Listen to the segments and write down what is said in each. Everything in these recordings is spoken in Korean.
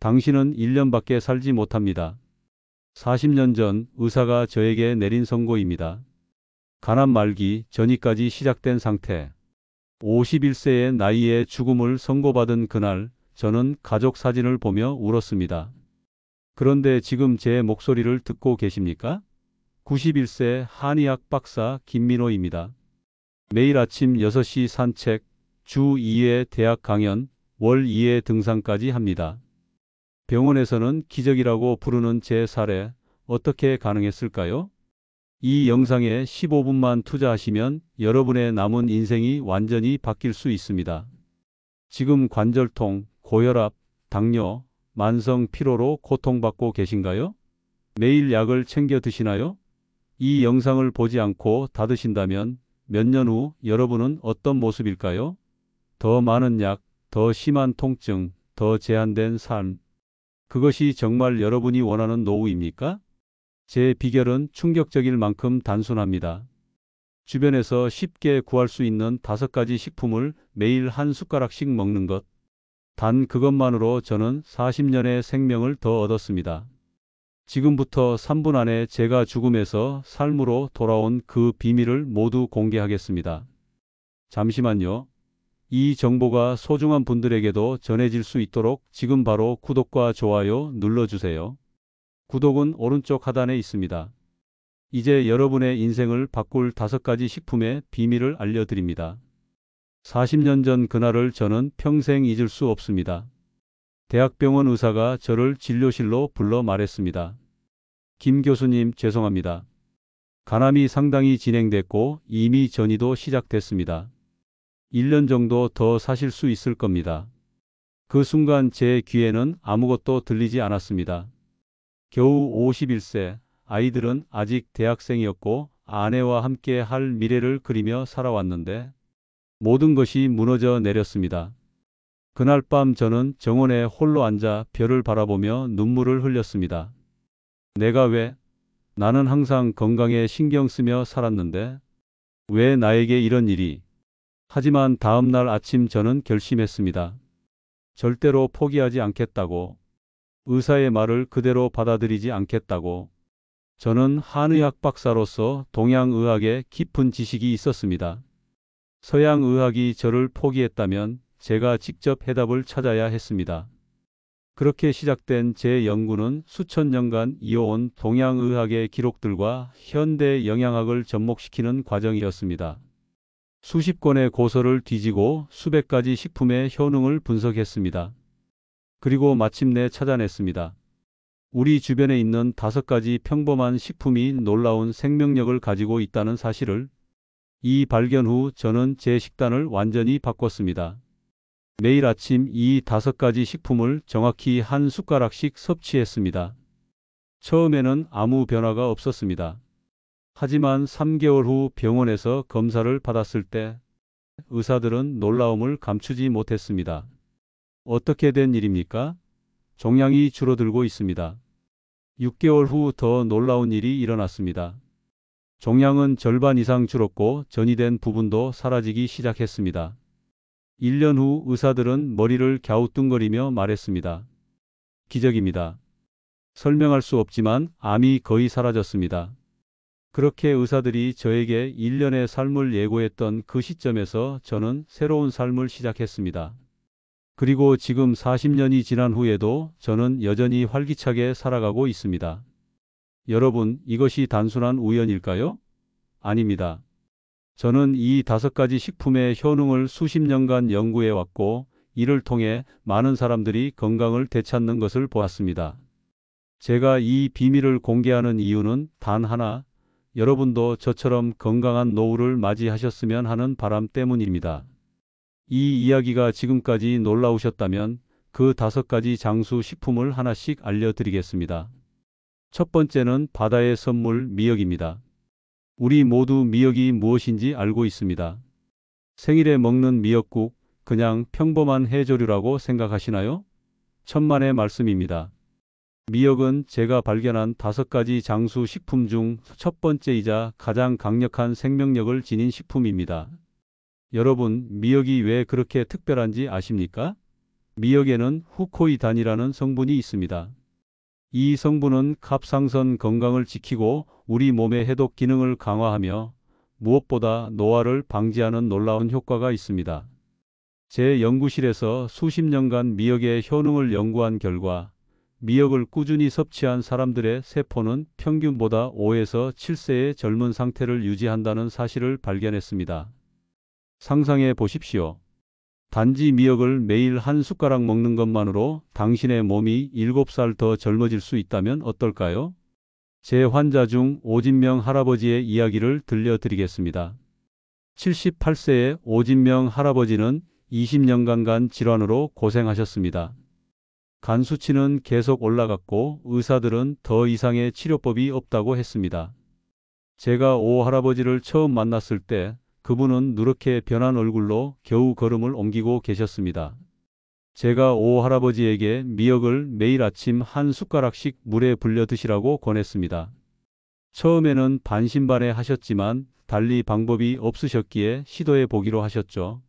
당신은 1년밖에 살지 못합니다. 40년 전 의사가 저에게 내린 선고입니다. 가난 말기 전이까지 시작된 상태. 51세의 나이에 죽음을 선고받은 그날 저는 가족 사진을 보며 울었습니다. 그런데 지금 제 목소리를 듣고 계십니까? 91세 한의학 박사 김민호입니다. 매일 아침 6시 산책, 주 2회 대학 강연, 월 2회 등산까지 합니다. 병원에서는 기적이라고 부르는 제 사례 어떻게 가능했을까요? 이 영상에 15분만 투자하시면 여러분의 남은 인생이 완전히 바뀔 수 있습니다. 지금 관절통, 고혈압, 당뇨, 만성 피로로 고통받고 계신가요? 매일 약을 챙겨 드시나요? 이 영상을 보지 않고 다 드신다면 몇 년 후 여러분은 어떤 모습일까요? 더 많은 약, 더 심한 통증, 더 제한된 삶. 그것이 정말 여러분이 원하는 노후입니까? 제 비결은 충격적일 만큼 단순합니다. 주변에서 쉽게 구할 수 있는 5가지 식품을 매일 한 숟가락씩 먹는 것. 단 그것만으로 저는 40년의 생명을 더 얻었습니다. 지금부터 3분 안에 제가 죽음에서 삶으로 돌아온 그 비밀을 모두 공개하겠습니다. 잠시만요. 이 정보가 소중한 분들에게도 전해질 수 있도록 지금 바로 구독과 좋아요 눌러주세요. 구독은 오른쪽 하단에 있습니다. 이제 여러분의 인생을 바꿀 5가지 식품의 비밀을 알려드립니다. 40년 전 그날을 저는 평생 잊을 수 없습니다. 대학병원 의사가 저를 진료실로 불러 말했습니다. 김 교수님, 죄송합니다. 간암이 상당히 진행됐고 이미 전이도 시작됐습니다. 1년 정도 더 사실 수 있을 겁니다. 그 순간 제 귀에는 아무것도 들리지 않았습니다. 겨우 51세, 아이들은 아직 대학생이었고 아내와 함께 할 미래를 그리며 살아왔는데 모든 것이 무너져 내렸습니다. 그날 밤 저는 정원에 홀로 앉아 별을 바라보며 눈물을 흘렸습니다. 내가 왜? 나는 항상 건강에 신경 쓰며 살았는데 왜 나에게 이런 일이? 하지만 다음 날 아침 저는 결심했습니다. 절대로 포기하지 않겠다고. 의사의 말을 그대로 받아들이지 않겠다고. 저는 한의학 박사로서 동양의학에 깊은 지식이 있었습니다. 서양의학이 저를 포기했다면 제가 직접 해답을 찾아야 했습니다. 그렇게 시작된 제 연구는 수천 년간 이어온 동양의학의 기록들과 현대 영양학을 접목시키는 과정이었습니다. 수십 권의 고서를 뒤지고 수백 가지 식품의 효능을 분석했습니다. 그리고 마침내 찾아냈습니다. 우리 주변에 있는 5가지 평범한 식품이 놀라운 생명력을 가지고 있다는 사실을. 이 발견 후 저는 제 식단을 완전히 바꿨습니다. 매일 아침 이 5가지 식품을 정확히 한 숟가락씩 섭취했습니다. 처음에는 아무 변화가 없었습니다. 하지만 3개월 후 병원에서 검사를 받았을 때 의사들은 놀라움을 감추지 못했습니다. 어떻게 된 일입니까? 종양이 줄어들고 있습니다. 6개월 후 더 놀라운 일이 일어났습니다. 종양은 절반 이상 줄었고 전이 된 부분도 사라지기 시작했습니다. 1년 후 의사들은 머리를 갸우뚱거리며 말했습니다. 기적입니다. 설명할 수 없지만 암이 거의 사라졌습니다. 그렇게 의사들이 저에게 1년의 삶을 예고했던 그 시점에서 저는 새로운 삶을 시작했습니다. 그리고 지금 40년이 지난 후에도 저는 여전히 활기차게 살아가고 있습니다. 여러분, 이것이 단순한 우연일까요? 아닙니다. 저는 이 5가지 식품의 효능을 수십 년간 연구해 왔고 이를 통해 많은 사람들이 건강을 되찾는 것을 보았습니다. 제가 이 비밀을 공개하는 이유는 단 하나, 여러분도 저처럼 건강한 노후를 맞이하셨으면 하는 바람 때문입니다. 이 이야기가 지금까지 놀라우셨다면 그 5가지 장수 식품을 하나씩 알려드리겠습니다. 첫 번째는 바다의 선물 미역입니다. 우리 모두 미역이 무엇인지 알고 있습니다. 생일에 먹는 미역국, 그냥 평범한 해조류라고 생각하시나요? 천만의 말씀입니다. 미역은 제가 발견한 5가지 장수 식품 중 첫 번째이자 가장 강력한 생명력을 지닌 식품입니다. 여러분, 미역이 왜 그렇게 특별한지 아십니까? 미역에는 후코이단이라는 성분이 있습니다. 이 성분은 갑상선 건강을 지키고 우리 몸의 해독 기능을 강화하며 무엇보다 노화를 방지하는 놀라운 효과가 있습니다. 제 연구실에서 수십 년간 미역의 효능을 연구한 결과 미역을 꾸준히 섭취한 사람들의 세포는 평균보다 5에서 7세의 젊은 상태를 유지한다는 사실을 발견했습니다. 상상해 보십시오. 단지 미역을 매일 한 숟가락 먹는 것만으로 당신의 몸이 7살 더 젊어질 수 있다면 어떨까요? 제 환자 중 오진명 할아버지의 이야기를 들려드리겠습니다. 78세의 오진명 할아버지는 20년간 간 질환으로 고생하셨습니다. 간 수치는 계속 올라갔고 의사들은 더 이상의 치료법이 없다고 했습니다. 제가 오 할아버지를 처음 만났을 때 그분은 누렇게 변한 얼굴로 겨우 걸음을 옮기고 계셨습니다. 제가 오 할아버지에게 미역을 매일 아침 한 숟가락씩 물에 불려 드시라고 권했습니다. 처음에는 반신반의 하셨지만 달리 방법이 없으셨기에 시도해 보기로 하셨죠.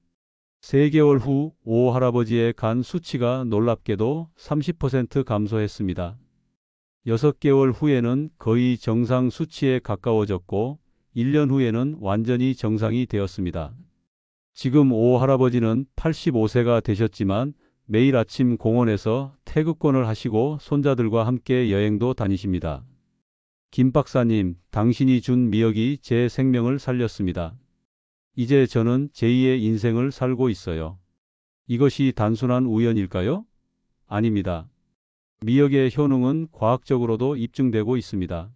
3개월 후 오 할아버지의 간 수치가 놀랍게도 30% 감소했습니다. 6개월 후에는 거의 정상 수치에 가까워졌고 1년 후에는 완전히 정상이 되었습니다. 지금 오 할아버지는 85세가 되셨지만 매일 아침 공원에서 태극권을 하시고 손자들과 함께 여행도 다니십니다. 김 박사님, 당신이 준 미역이 제 생명을 살렸습니다. 이제 저는 제2의 인생을 살고 있어요. 이것이 단순한 우연일까요? 아닙니다. 미역의 효능은 과학적으로도 입증되고 있습니다.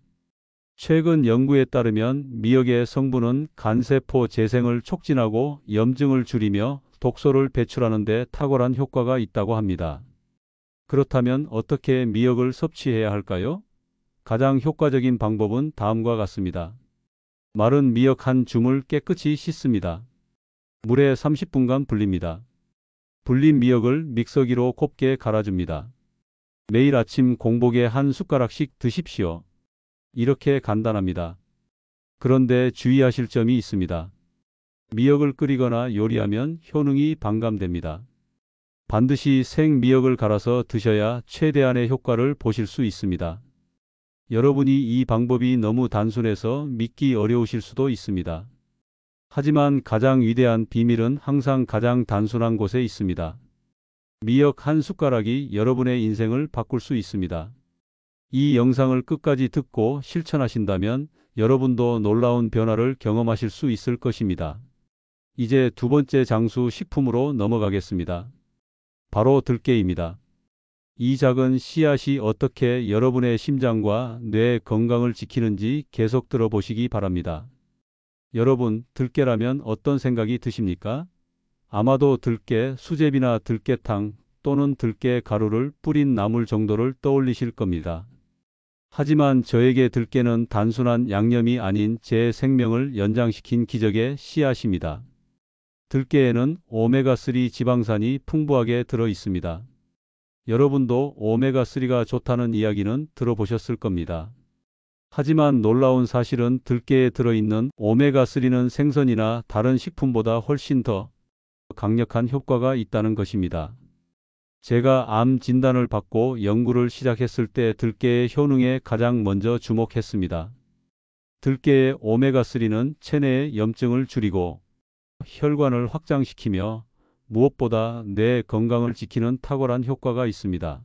최근 연구에 따르면 미역의 성분은 간세포 재생을 촉진하고 염증을 줄이며 독소를 배출하는 데 탁월한 효과가 있다고 합니다. 그렇다면 어떻게 미역을 섭취해야 할까요? 가장 효과적인 방법은 다음과 같습니다. 마른 미역 한 줌을 깨끗이 씻습니다. 물에 30분간 불립니다. 불린 미역을 믹서기로 곱게 갈아줍니다. 매일 아침 공복에 한 숟가락씩 드십시오. 이렇게 간단합니다. 그런데 주의하실 점이 있습니다. 미역을 끓이거나 요리하면 효능이 반감됩니다. 반드시 생미역을 갈아서 드셔야 최대한의 효과를 보실 수 있습니다. 여러분이 이 방법이 너무 단순해서 믿기 어려우실 수도 있습니다. 하지만 가장 위대한 비밀은 항상 가장 단순한 곳에 있습니다. 미역 한 숟가락이 여러분의 인생을 바꿀 수 있습니다. 이 영상을 끝까지 듣고 실천하신다면 여러분도 놀라운 변화를 경험하실 수 있을 것입니다. 이제 두 번째 장수 식품으로 넘어가겠습니다. 바로 들깨입니다. 이 작은 씨앗이 어떻게 여러분의 심장과 뇌 건강을 지키는지 계속 들어보시기 바랍니다. 여러분, 들깨라면 어떤 생각이 드십니까? 아마도 들깨 수제비나 들깨탕 또는 들깨 가루를 뿌린 나물 정도를 떠올리실 겁니다. 하지만 저에게 들깨는 단순한 양념이 아닌 제 생명을 연장시킨 기적의 씨앗입니다. 들깨에는 오메가3 지방산이 풍부하게 들어 있습니다. 여러분도 오메가3가 좋다는 이야기는 들어보셨을 겁니다. 하지만 놀라운 사실은 들깨에 들어있는 오메가3는 생선이나 다른 식품보다 훨씬 더 강력한 효과가 있다는 것입니다. 제가 암 진단을 받고 연구를 시작했을 때 들깨의 효능에 가장 먼저 주목했습니다. 들깨의 오메가3는 체내의 염증을 줄이고 혈관을 확장시키며 무엇보다 뇌 건강을 지키는 탁월한 효과가 있습니다.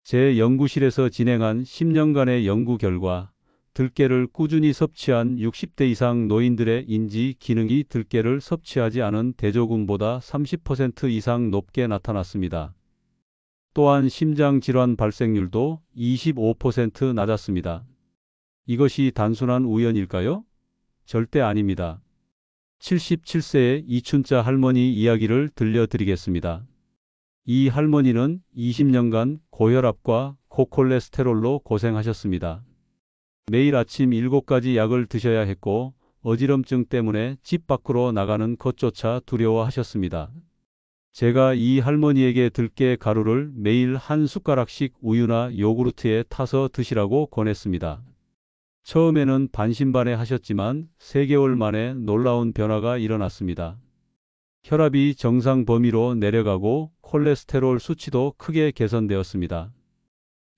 제 연구실에서 진행한 10년간의 연구 결과 들깨를 꾸준히 섭취한 60대 이상 노인들의 인지 기능이 들깨를 섭취하지 않은 대조군보다 30% 이상 높게 나타났습니다. 또한 심장질환 발생률도 25% 낮았습니다. 이것이 단순한 우연일까요? 절대 아닙니다. 77세의 이춘자 할머니 이야기를 들려드리겠습니다. 이 할머니는 20년간 고혈압과 고콜레스테롤로 고생하셨습니다. 매일 아침 7가지 약을 드셔야 했고 어지럼증 때문에 집 밖으로 나가는 것조차 두려워하셨습니다. 제가 이 할머니에게 들깨 가루를 매일 한 숟가락씩 우유나 요구르트에 타서 드시라고 권했습니다. 처음에는 반신반의 하셨지만 3개월 만에 놀라운 변화가 일어났습니다. 혈압이 정상 범위로 내려가고 콜레스테롤 수치도 크게 개선되었습니다.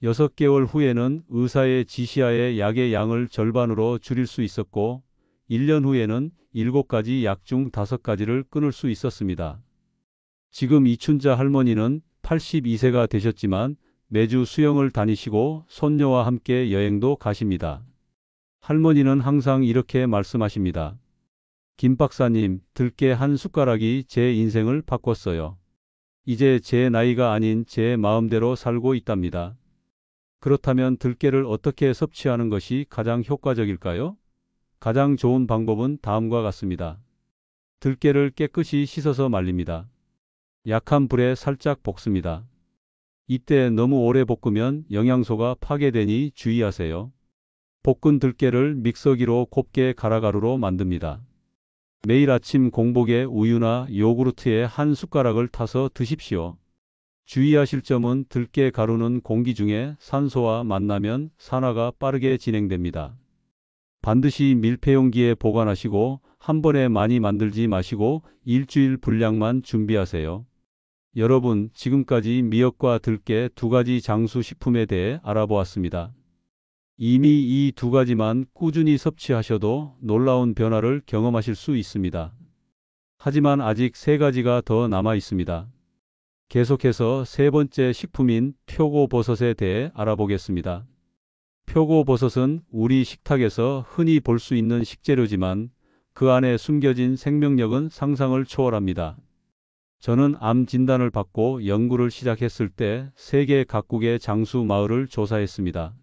6개월 후에는 의사의 지시하에 약의 양을 절반으로 줄일 수 있었고 1년 후에는 7가지 약 중 5가지를 끊을 수 있었습니다. 지금 이춘자 할머니는 82세가 되셨지만 매주 수영을 다니시고 손녀와 함께 여행도 가십니다. 할머니는 항상 이렇게 말씀하십니다. 김 박사님, 들깨 한 숟가락이 제 인생을 바꿨어요. 이제 제 나이가 아닌 제 마음대로 살고 있답니다. 그렇다면 들깨를 어떻게 섭취하는 것이 가장 효과적일까요? 가장 좋은 방법은 다음과 같습니다. 들깨를 깨끗이 씻어서 말립니다. 약한 불에 살짝 볶습니다. 이때 너무 오래 볶으면 영양소가 파괴되니 주의하세요. 볶은 들깨를 믹서기로 곱게 갈아가루로 만듭니다. 매일 아침 공복에 우유나 요구르트에 한 숟가락을 타서 드십시오. 주의하실 점은 들깨 가루는 공기 중에 산소와 만나면 산화가 빠르게 진행됩니다. 반드시 밀폐용기에 보관하시고 한 번에 많이 만들지 마시고 일주일 분량만 준비하세요. 여러분, 지금까지 미역과 들깨 2가지 장수식품에 대해 알아보았습니다. 이미 이 2가지만 꾸준히 섭취하셔도 놀라운 변화를 경험하실 수 있습니다. 하지만 아직 3가지가 더 남아 있습니다. 계속해서 3번째 식품인 표고버섯에 대해 알아보겠습니다. 표고버섯은 우리 식탁에서 흔히 볼 수 있는 식재료지만 그 안에 숨겨진 생명력은 상상을 초월합니다. 저는 암 진단을 받고 연구를 시작했을 때 세계 각국의 장수 마을을 조사했습니다.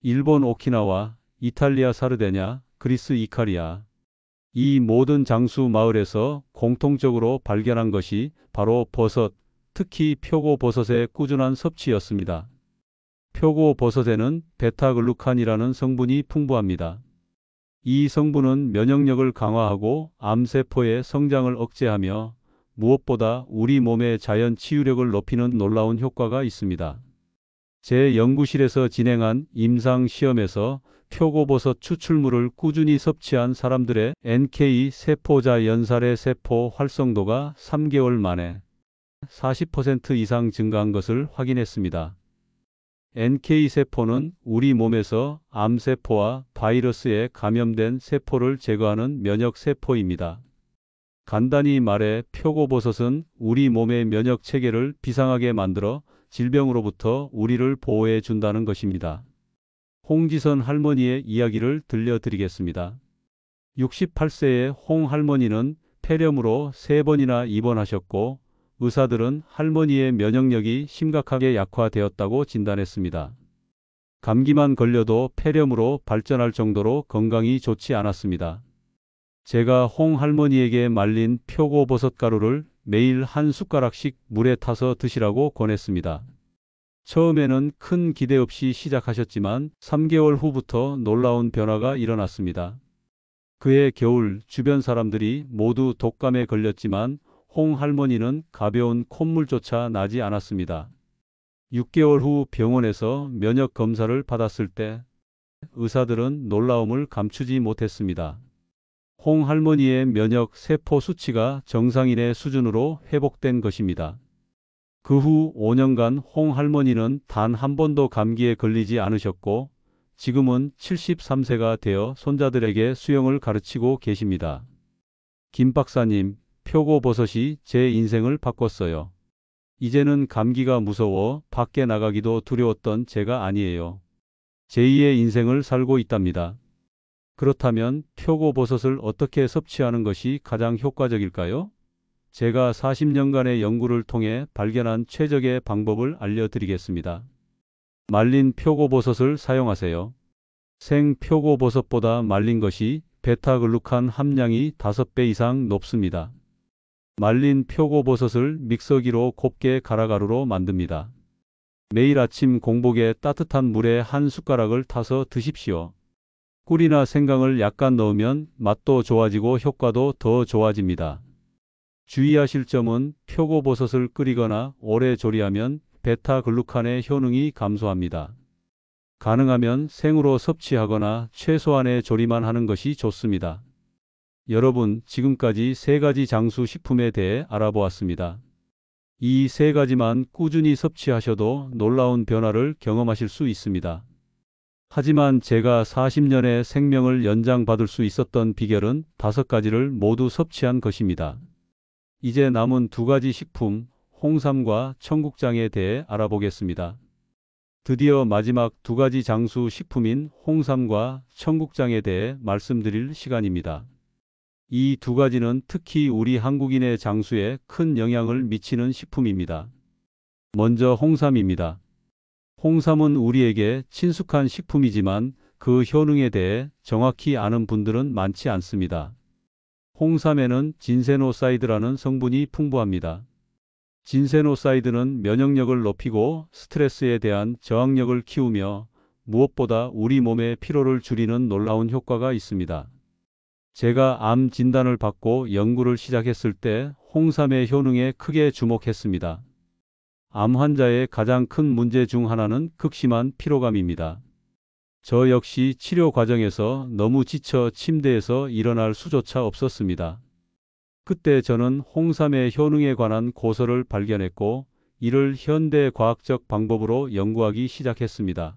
일본 오키나와, 이탈리아 사르데냐, 그리스 이카리아. 이 모든 장수 마을에서 공통적으로 발견한 것이 바로 버섯, 특히 표고버섯의 꾸준한 섭취였습니다. 표고버섯에는 베타글루칸이라는 성분이 풍부합니다. 이 성분은 면역력을 강화하고 암세포의 성장을 억제하며 무엇보다 우리 몸의 자연 치유력을 높이는 놀라운 효과가 있습니다. 제 연구실에서 진행한 임상 시험에서 표고버섯 추출물을 꾸준히 섭취한 사람들의 NK 세포자 연살의 세포 활성도가 3개월 만에 40% 이상 증가한 것을 확인했습니다. NK세포는 우리 몸에서 암세포와 바이러스에 감염된 세포를 제거하는 면역세포입니다. 간단히 말해 표고버섯은 우리 몸의 면역체계를 비상하게 만들어 질병으로부터 우리를 보호해 준다는 것입니다. 홍지선 할머니의 이야기를 들려드리겠습니다. 68세의 홍 할머니는 폐렴으로 3번이나 입원하셨고 의사들은 할머니의 면역력이 심각하게 약화되었다고 진단했습니다. 감기만 걸려도 폐렴으로 발전할 정도로 건강이 좋지 않았습니다. 제가 홍 할머니에게 말린 표고버섯 가루를 매일 한 숟가락씩 물에 타서 드시라고 권했습니다. 처음에는 큰 기대 없이 시작하셨지만 3개월 후부터 놀라운 변화가 일어났습니다. 그해 겨울 주변 사람들이 모두 독감에 걸렸지만 홍 할머니는 가벼운 콧물조차 나지 않았습니다. 6개월 후 병원에서 면역 검사를 받았을 때 의사들은 놀라움을 감추지 못했습니다. 홍 할머니의 면역 세포 수치가 정상인의 수준으로 회복된 것입니다. 그 후 5년간 홍 할머니는 단 한 번도 감기에 걸리지 않으셨고 지금은 73세가 되어 손자들에게 수영을 가르치고 계십니다. 김 박사님, 표고버섯이 제 인생을 바꿨어요. 이제는 감기가 무서워 밖에 나가기도 두려웠던 제가 아니에요. 제2의 인생을 살고 있답니다. 그렇다면 표고버섯을 어떻게 섭취하는 것이 가장 효과적일까요? 제가 40년간의 연구를 통해 발견한 최적의 방법을 알려드리겠습니다. 말린 표고버섯을 사용하세요. 생 표고버섯보다 말린 것이 베타글루칸 함량이 5배 이상 높습니다. 말린 표고버섯을 믹서기로 곱게 갈아가루로 만듭니다. 매일 아침 공복에 따뜻한 물에 한 숟가락을 타서 드십시오. 꿀이나 생강을 약간 넣으면 맛도 좋아지고 효과도 더 좋아집니다. 주의하실 점은 표고버섯을 끓이거나 오래 조리하면 베타글루칸의 효능이 감소합니다. 가능하면 생으로 섭취하거나 최소한의 조리만 하는 것이 좋습니다. 여러분, 지금까지 세 가지 장수 식품에 대해 알아보았습니다. 이 세 가지만 꾸준히 섭취하셔도 놀라운 변화를 경험하실 수 있습니다. 하지만 제가 40년의 생명을 연장받을 수 있었던 비결은 5가지를 모두 섭취한 것입니다. 이제 남은 2가지 식품, 홍삼과 청국장에 대해 알아보겠습니다. 드디어 마지막 2가지 장수 식품인 홍삼과 청국장에 대해 말씀드릴 시간입니다. 이 2가지는 특히 우리 한국인의 장수에 큰 영향을 미치는 식품입니다. 먼저 홍삼입니다. 홍삼은 우리에게 친숙한 식품이지만 그 효능에 대해 정확히 아는 분들은 많지 않습니다. 홍삼에는 진세노사이드라는 성분이 풍부합니다. 진세노사이드는 면역력을 높이고 스트레스에 대한 저항력을 키우며 무엇보다 우리 몸의 피로를 줄이는 놀라운 효과가 있습니다. 제가 암 진단을 받고 연구를 시작했을 때 홍삼의 효능에 크게 주목했습니다. 암 환자의 가장 큰 문제 중 하나는 극심한 피로감입니다. 저 역시 치료 과정에서 너무 지쳐 침대에서 일어날 수조차 없었습니다. 그때 저는 홍삼의 효능에 관한 고서를 발견했고 이를 현대 과학적 방법으로 연구하기 시작했습니다.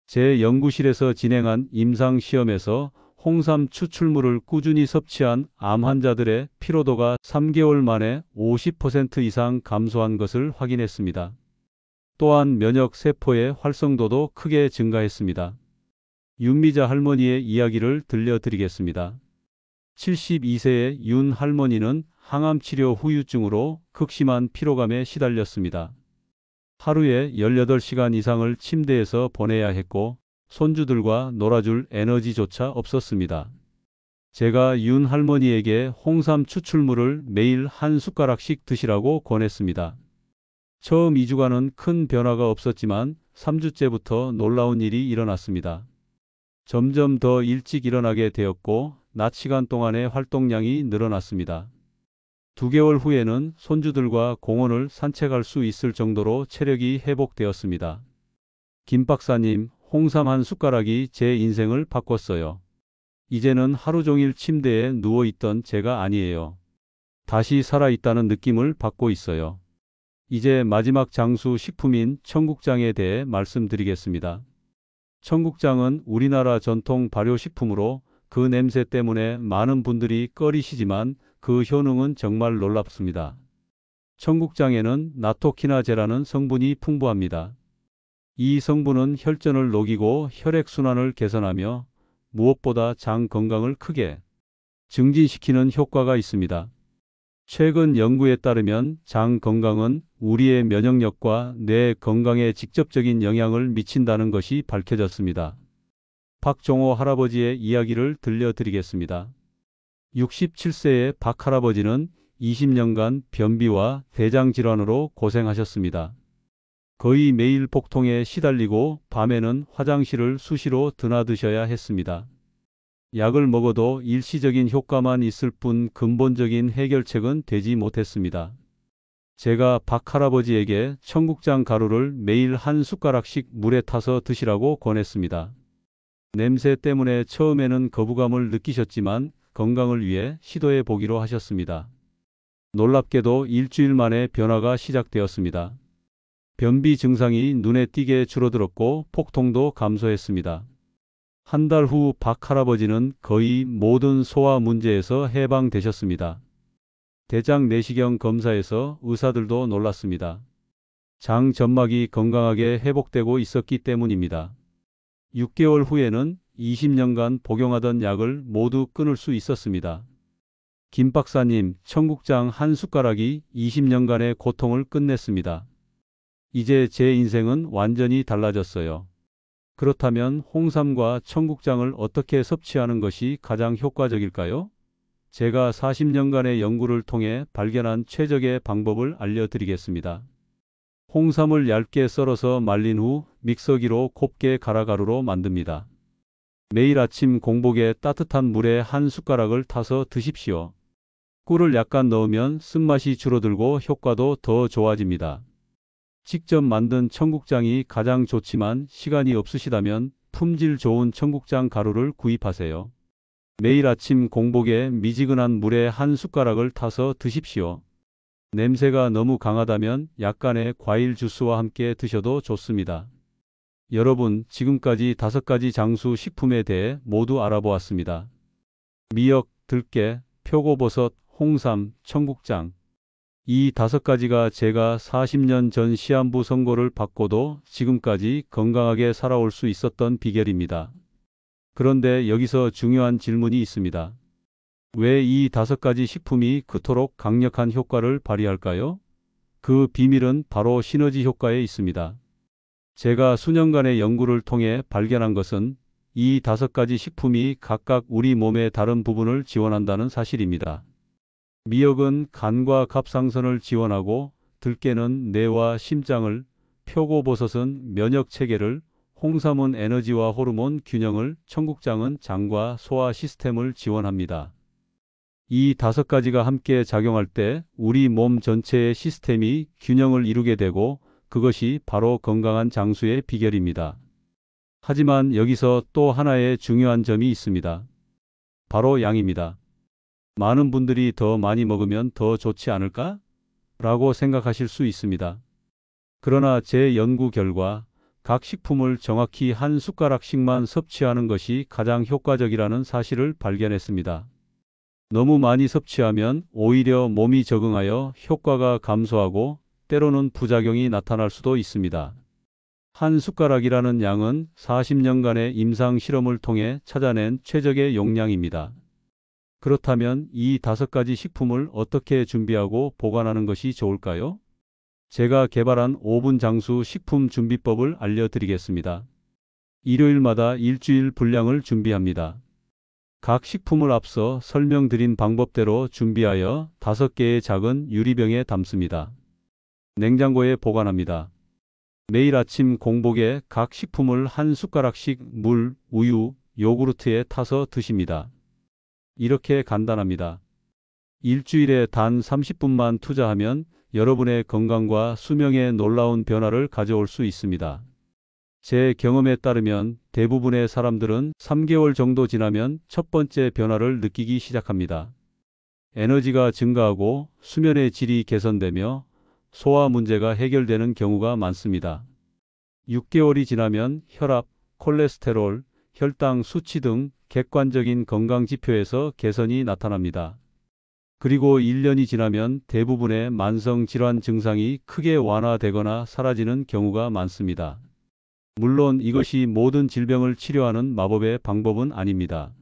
제 연구실에서 진행한 임상 시험에서 홍삼 추출물을 꾸준히 섭취한 암 환자들의 피로도가 3개월 만에 50% 이상 감소한 것을 확인했습니다. 또한 면역 세포의 활성도도 크게 증가했습니다. 윤미자 할머니의 이야기를 들려드리겠습니다. 72세의 윤 할머니는 항암 치료 후유증으로 극심한 피로감에 시달렸습니다. 하루에 18시간 이상을 침대에서 보내야 했고 손주들과 놀아줄 에너지조차 없었습니다. 제가 윤 할머니에게 홍삼 추출물을 매일 한 숟가락씩 드시라고 권했습니다. 처음 2주간은 큰 변화가 없었지만 3주째부터 놀라운 일이 일어났습니다. 점점 더 일찍 일어나게 되었고 낮 시간 동안의 활동량이 늘어났습니다. 2개월 후에는 손주들과 공원을 산책할 수 있을 정도로 체력이 회복되었습니다. 김 박사님, 홍삼 한 숟가락이 제 인생을 바꿨어요. 이제는 하루 종일 침대에 누워있던 제가 아니에요. 다시 살아있다는 느낌을 받고 있어요. 이제 마지막 장수 식품인 청국장에 대해 말씀드리겠습니다. 청국장은 우리나라 전통 발효식품으로 그 냄새 때문에 많은 분들이 꺼리시지만 그 효능은 정말 놀랍습니다. 청국장에는 나토키나제라는 성분이 풍부합니다. 이 성분은 혈전을 녹이고 혈액순환을 개선하며 무엇보다 장 건강을 크게 증진시키는 효과가 있습니다. 최근 연구에 따르면 장 건강은 우리의 면역력과 뇌 건강에 직접적인 영향을 미친다는 것이 밝혀졌습니다. 박종호 할아버지의 이야기를 들려드리겠습니다. 67세의 박 할아버지는 20년간 변비와 대장 질환으로 고생하셨습니다. 거의 매일 복통에 시달리고 밤에는 화장실을 수시로 드나드셔야 했습니다. 약을 먹어도 일시적인 효과만 있을 뿐 근본적인 해결책은 되지 못했습니다. 제가 박 할아버지에게 청국장 가루를 매일 한 숟가락씩 물에 타서 드시라고 권했습니다. 냄새 때문에 처음에는 거부감을 느끼셨지만 건강을 위해 시도해 보기로 하셨습니다. 놀랍게도 일주일 만에 변화가 시작되었습니다. 변비 증상이 눈에 띄게 줄어들었고 폭통도 감소했습니다. 한 달 후 박 할아버지는 거의 모든 소화 문제에서 해방되셨습니다. 대장 내시경 검사에서 의사들도 놀랐습니다. 장 점막이 건강하게 회복되고 있었기 때문입니다. 6개월 후에는 20년간 복용하던 약을 모두 끊을 수 있었습니다. 김 박사님, 청국장 한 숟가락이 20년간의 고통을 끝냈습니다. 이제 제 인생은 완전히 달라졌어요. 그렇다면 홍삼과 청국장을 어떻게 섭취하는 것이 가장 효과적일까요? 제가 40년간의 연구를 통해 발견한 최적의 방법을 알려드리겠습니다. 홍삼을 얇게 썰어서 말린 후 믹서기로 곱게 갈아 가루로 만듭니다. 매일 아침 공복에 따뜻한 물에 한 숟가락을 타서 드십시오. 꿀을 약간 넣으면 쓴맛이 줄어들고 효과도 더 좋아집니다. 직접 만든 청국장이 가장 좋지만 시간이 없으시다면 품질 좋은 청국장 가루를 구입하세요. 매일 아침 공복에 미지근한 물에 한 숟가락을 타서 드십시오. 냄새가 너무 강하다면 약간의 과일 주스와 함께 드셔도 좋습니다. 여러분, 지금까지 5가지 장수 식품에 대해 모두 알아보았습니다. 미역, 들깨, 표고버섯, 홍삼, 청국장. 이 5가지가 제가 40년 전 시한부 선고를 받고도 지금까지 건강하게 살아올 수 있었던 비결입니다. 그런데 여기서 중요한 질문이 있습니다. 왜 이 5가지 식품이 그토록 강력한 효과를 발휘할까요? 그 비밀은 바로 시너지 효과에 있습니다. 제가 수년간의 연구를 통해 발견한 것은 이 5가지 식품이 각각 우리 몸의 다른 부분을 지원한다는 사실입니다. 미역은 간과 갑상선을 지원하고, 들깨는 뇌와 심장을, 표고버섯은 면역 체계를, 홍삼은 에너지와 호르몬 균형을, 청국장은 장과 소화 시스템을 지원합니다. 이 5가지가 함께 작용할 때 우리 몸 전체의 시스템이 균형을 이루게 되고, 그것이 바로 건강한 장수의 비결입니다. 하지만 여기서 또 하나의 중요한 점이 있습니다. 바로 양입니다. 많은 분들이 더 많이 먹으면 더 좋지 않을까? 라고 생각하실 수 있습니다. 그러나 제 연구 결과 각 식품을 정확히 한 숟가락씩만 섭취하는 것이 가장 효과적이라는 사실을 발견했습니다. 너무 많이 섭취하면 오히려 몸이 적응하여 효과가 감소하고 때로는 부작용이 나타날 수도 있습니다. 한 숟가락이라는 양은 40년간의 임상 실험을 통해 찾아낸 최적의 용량입니다. 그렇다면 이 5가지 식품을 어떻게 준비하고 보관하는 것이 좋을까요? 제가 개발한 5분 장수 식품 준비법을 알려드리겠습니다. 일요일마다 일주일 분량을 준비합니다. 각 식품을 앞서 설명드린 방법대로 준비하여 5개의 작은 유리병에 담습니다. 냉장고에 보관합니다. 매일 아침 공복에 각 식품을 한 숟가락씩 물, 우유, 요구르트에 타서 드십니다. 이렇게 간단합니다. 일주일에 단 30분만 투자하면 여러분의 건강과 수명에 놀라운 변화를 가져올 수 있습니다. 제 경험에 따르면 대부분의 사람들은 3개월 정도 지나면 첫 번째 변화를 느끼기 시작합니다. 에너지가 증가하고 수면의 질이 개선되며 소화 문제가 해결되는 경우가 많습니다. 6개월이 지나면 혈압, 콜레스테롤, 혈당 수치 등 객관적인 건강 지표에서 개선이 나타납니다. 그리고 1년이 지나면 대부분의 만성 질환 증상이 크게 완화되거나 사라지는 경우가 많습니다. 물론 이것이 모든 질병을 치료하는 마법의 방법은 아닙니다.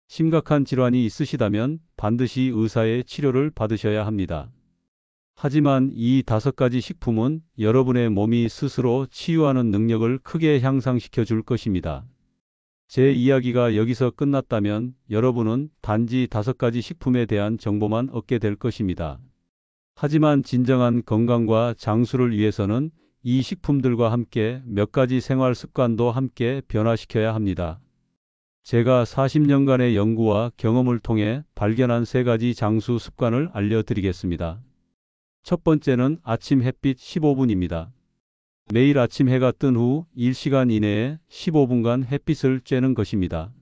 심각한 질환이 있으시다면 반드시 의사의 치료를 받으셔야 합니다. 하지만 이 5가지 식품은 여러분의 몸이 스스로 치유하는 능력을 크게 향상시켜 줄 것입니다. 제 이야기가 여기서 끝났다면 여러분은 단지 5가지 식품에 대한 정보만 얻게 될 것입니다. 하지만 진정한 건강과 장수를 위해서는 이 식품들과 함께 몇 가지 생활 습관도 함께 변화시켜야 합니다. 제가 40년간의 연구와 경험을 통해 발견한 3가지 장수 습관을 알려드리겠습니다. 첫 번째는 아침 햇빛 15분입니다. 매일 아침 해가 뜬 후 1시간 이내에 15분간 햇빛을 쬐는 것입니다.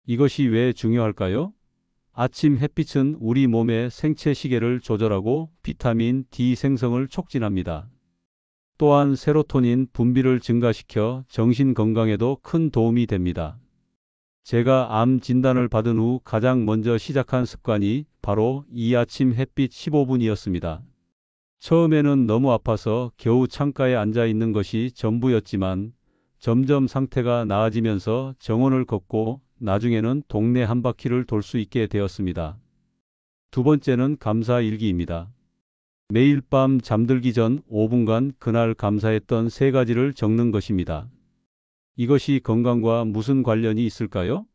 이것이 왜 중요할까요? 아침 햇빛은 우리 몸의 생체 시계를 조절하고 비타민 D 생성을 촉진합니다. 또한 세로토닌 분비를 증가시켜 정신 건강에도 큰 도움이 됩니다. 제가 암 진단을 받은 후 가장 먼저 시작한 습관이 바로 이 아침 햇빛 15분이었습니다. 처음에는 너무 아파서 겨우 창가에 앉아 있는 것이 전부였지만 점점 상태가 나아지면서 정원을 걷고 나중에는 동네 한 바퀴를 돌 수 있게 되었습니다. 두 번째는 감사 일기입니다. 매일 밤 잠들기 전 5분간 그날 감사했던 3가지를 적는 것입니다. 이것이 건강과 무슨 관련이 있을까요?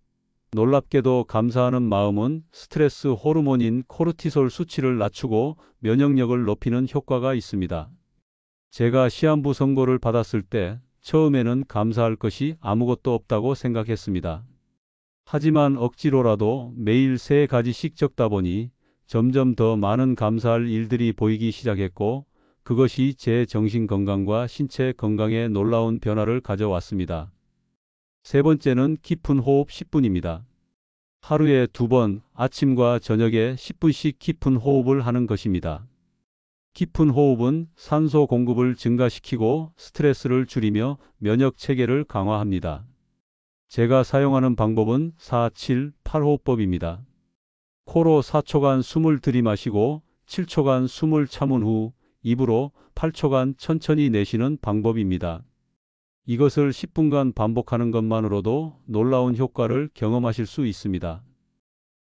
놀랍게도 감사하는 마음은 스트레스 호르몬인 코르티솔 수치를 낮추고 면역력을 높이는 효과가 있습니다. 제가 시한부 선고를 받았을 때 처음에는 감사할 것이 아무것도 없다고 생각했습니다. 하지만 억지로라도 매일 3가지씩 적다 보니 점점 더 많은 감사할 일들이 보이기 시작했고, 그것이 제 정신 건강과 신체 건강에 놀라운 변화를 가져왔습니다. 세 번째는 깊은 호흡 10분입니다. 하루에 2번 아침과 저녁에 10분씩 깊은 호흡을 하는 것입니다. 깊은 호흡은 산소 공급을 증가시키고 스트레스를 줄이며 면역 체계를 강화합니다. 제가 사용하는 방법은 4-7-8호흡법입니다. 코로 4초간 숨을 들이마시고 7초간 숨을 참은 후 입으로 8초간 천천히 내쉬는 방법입니다. 이것을 10분간 반복하는 것만으로도 놀라운 효과를 경험하실 수 있습니다.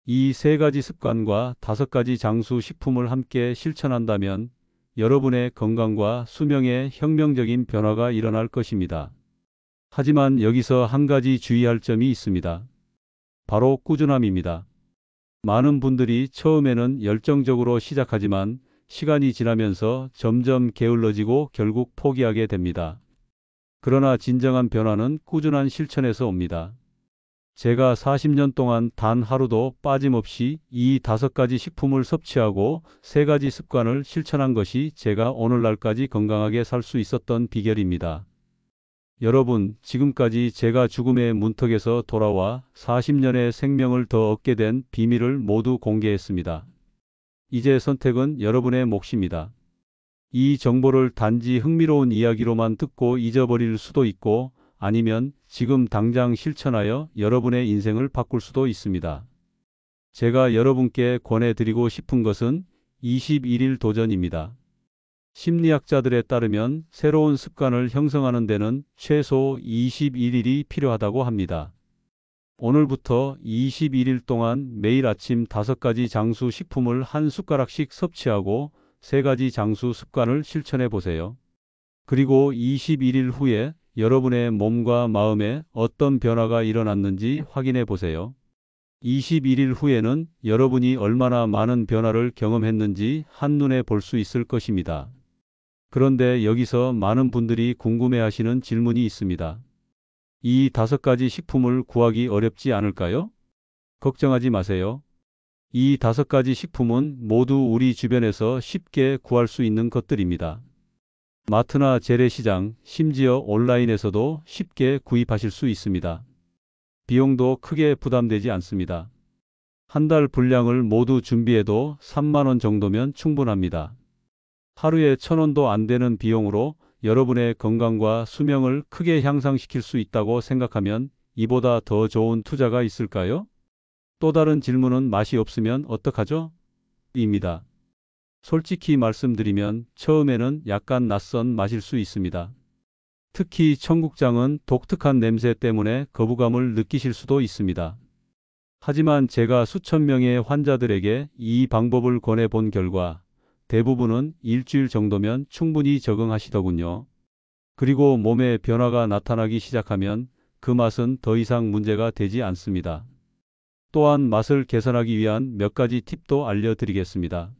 이 3가지 습관과 5가지 장수 식품을 함께 실천한다면 여러분의 건강과 수명에 혁명적인 변화가 일어날 것입니다. 하지만 여기서 한 가지 주의할 점이 있습니다. 바로 꾸준함입니다. 많은 분들이 처음에는 열정적으로 시작하지만 시간이 지나면서 점점 게을러지고 결국 포기하게 됩니다. 그러나 진정한 변화는 꾸준한 실천에서 옵니다. 제가 40년 동안 단 하루도 빠짐없이 이 5가지 식품을 섭취하고 3가지 습관을 실천한 것이 제가 오늘날까지 건강하게 살 수 있었던 비결입니다. 여러분, 지금까지 제가 죽음의 문턱에서 돌아와 40년의 생명을 더 얻게 된 비밀을 모두 공개했습니다. 이제 선택은 여러분의 몫입니다. 이 정보를 단지 흥미로운 이야기로만 듣고 잊어버릴 수도 있고 아니면 지금 당장 실천하여 여러분의 인생을 바꿀 수도 있습니다. 제가 여러분께 권해드리고 싶은 것은 21일 도전입니다. 심리학자들에 따르면 새로운 습관을 형성하는 데는 최소 21일이 필요하다고 합니다. 오늘부터 21일 동안 매일 아침 5가지 장수 식품을 한 숟가락씩 섭취하고 3가지 장수 습관을 실천해 보세요. 그리고 21일 후에 여러분의 몸과 마음에 어떤 변화가 일어났는지 확인해 보세요. 21일 후에는 여러분이 얼마나 많은 변화를 경험했는지 한눈에 볼 수 있을 것입니다. 그런데 여기서 많은 분들이 궁금해하시는 질문이 있습니다. 이 5가지 식품을 구하기 어렵지 않을까요? 걱정하지 마세요. 이 5가지 식품은 모두 우리 주변에서 쉽게 구할 수 있는 것들입니다. 마트나 재래시장, 심지어 온라인에서도 쉽게 구입하실 수 있습니다. 비용도 크게 부담되지 않습니다. 한 달 분량을 모두 준비해도 3만 원 정도면 충분합니다. 하루에 1,000원도 안 되는 비용으로 여러분의 건강과 수명을 크게 향상시킬 수 있다고 생각하면 이보다 더 좋은 투자가 있을까요? 또 다른 질문은 맛이 없으면 어떡하죠? 입니다. 솔직히 말씀드리면 처음에는 약간 낯선 맛일 수 있습니다. 특히 청국장은 독특한 냄새 때문에 거부감을 느끼실 수도 있습니다. 하지만 제가 수천 명의 환자들에게 이 방법을 권해본 결과 대부분은 일주일 정도면 충분히 적응하시더군요. 그리고 몸에 변화가 나타나기 시작하면 그 맛은 더 이상 문제가 되지 않습니다. 또한 맛을 개선하기 위한 몇 가지 팁도 알려드리겠습니다.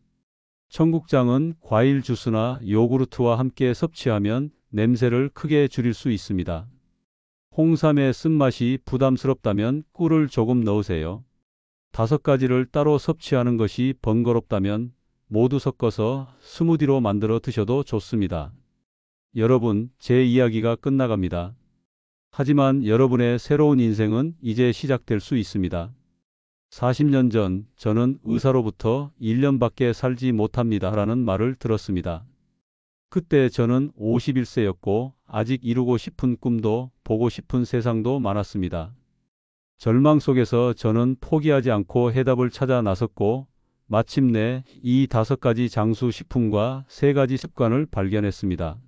청국장은 과일 주스나 요구르트와 함께 섭취하면 냄새를 크게 줄일 수 있습니다. 홍삼의 쓴맛이 부담스럽다면 꿀을 조금 넣으세요. 5가지를 따로 섭취하는 것이 번거롭다면 모두 섞어서 스무디로 만들어 드셔도 좋습니다. 여러분, 제 이야기가 끝나갑니다. 하지만 여러분의 새로운 인생은 이제 시작될 수 있습니다. 40년 전 저는 의사로부터 1년밖에 살지 못합니다 라는 말을 들었습니다. 그때 저는 51세였고 아직 이루고 싶은 꿈도 보고 싶은 세상도 많았습니다. 절망 속에서 저는 포기하지 않고 해답을 찾아 나섰고 마침내 이 5가지 장수 식품과 3가지 습관을 발견했습니다.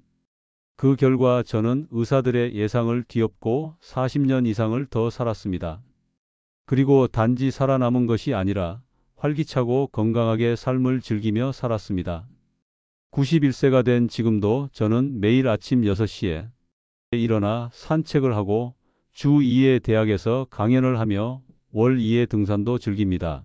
그 결과 저는 의사들의 예상을 뒤엎고 40년 이상을 더 살았습니다. 그리고 단지 살아남은 것이 아니라 활기차고 건강하게 삶을 즐기며 살았습니다. 91세가 된 지금도 저는 매일 아침 6시에 일어나 산책을 하고 주 2회 대학에서 강연을 하며 월 2회 등산도 즐깁니다.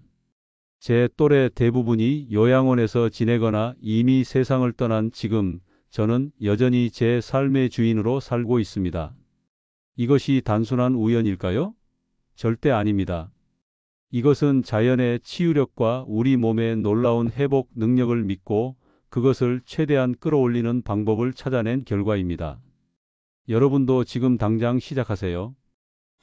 제 또래 대부분이 요양원에서 지내거나 이미 세상을 떠난 지금 저는 여전히 제 삶의 주인으로 살고 있습니다. 이것이 단순한 우연일까요? 절대 아닙니다. 이것은 자연의 치유력과 우리 몸의 놀라운 회복 능력을 믿고 그것을 최대한 끌어올리는 방법을 찾아낸 결과입니다. 여러분도 지금 당장 시작하세요.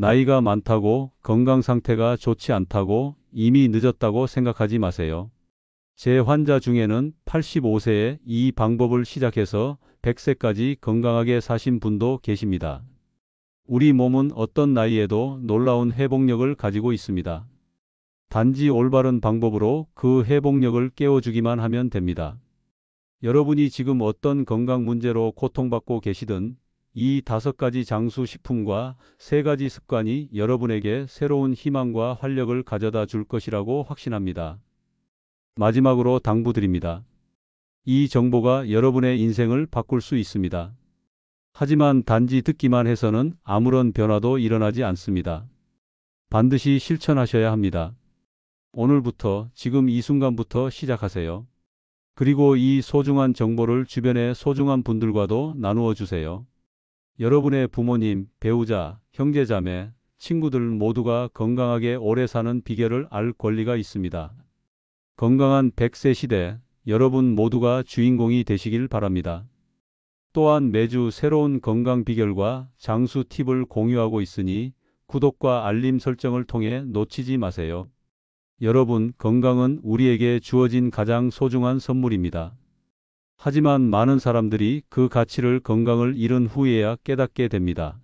나이가 많다고 건강 상태가 좋지 않다고 이미 늦었다고 생각하지 마세요. 제 환자 중에는 85세에 이 방법을 시작해서 100세까지 건강하게 사신 분도 계십니다. 우리 몸은 어떤 나이에도 놀라운 회복력을 가지고 있습니다. 단지 올바른 방법으로 그 회복력을 깨워주기만 하면 됩니다. 여러분이 지금 어떤 건강 문제로 고통받고 계시든 이 5가지 장수 식품과 3가지 습관이 여러분에게 새로운 희망과 활력을 가져다 줄 것이라고 확신합니다. 마지막으로 당부드립니다. 이 정보가 여러분의 인생을 바꿀 수 있습니다. 하지만 단지 듣기만 해서는 아무런 변화도 일어나지 않습니다. 반드시 실천하셔야 합니다. 오늘부터, 지금 이 순간부터 시작하세요. 그리고 이 소중한 정보를 주변의 소중한 분들과도 나누어 주세요. 여러분의 부모님, 배우자, 형제자매, 친구들 모두가 건강하게 오래 사는 비결을 알 권리가 있습니다. 건강한 100세 시대, 여러분 모두가 주인공이 되시길 바랍니다. 또한 매주 새로운 건강 비결과 장수 팁을 공유하고 있으니 구독과 알림 설정을 통해 놓치지 마세요. 여러분, 건강은 우리에게 주어진 가장 소중한 선물입니다. 하지만 많은 사람들이 그 가치를 건강을 잃은 후에야 깨닫게 됩니다.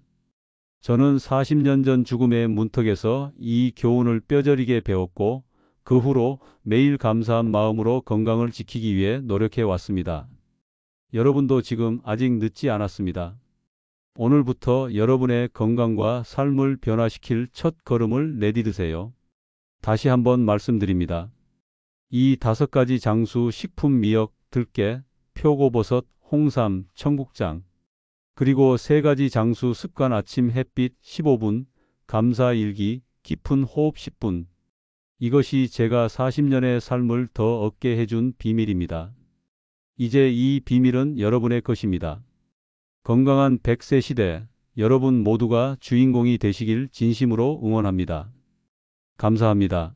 저는 40년 전 죽음의 문턱에서 이 교훈을 뼈저리게 배웠고 그 후로 매일 감사한 마음으로 건강을 지키기 위해 노력해 왔습니다. 여러분도 지금 아직 늦지 않았습니다. 오늘부터 여러분의 건강과 삶을 변화시킬 첫 걸음을 내디디세요. 다시 한번 말씀드립니다. 이 5가지 장수 식품 미역, 들깨, 표고버섯, 홍삼, 청국장, 그리고 3가지 장수 습관 아침 햇빛 15분, 감사일기, 깊은 호흡 10분. 이것이 제가 40년의 삶을 더 얻게 해준 비밀입니다. 이제 이 비밀은 여러분의 것입니다. 건강한 100세 시대, 여러분 모두가 주인공이 되시길 진심으로 응원합니다. 감사합니다.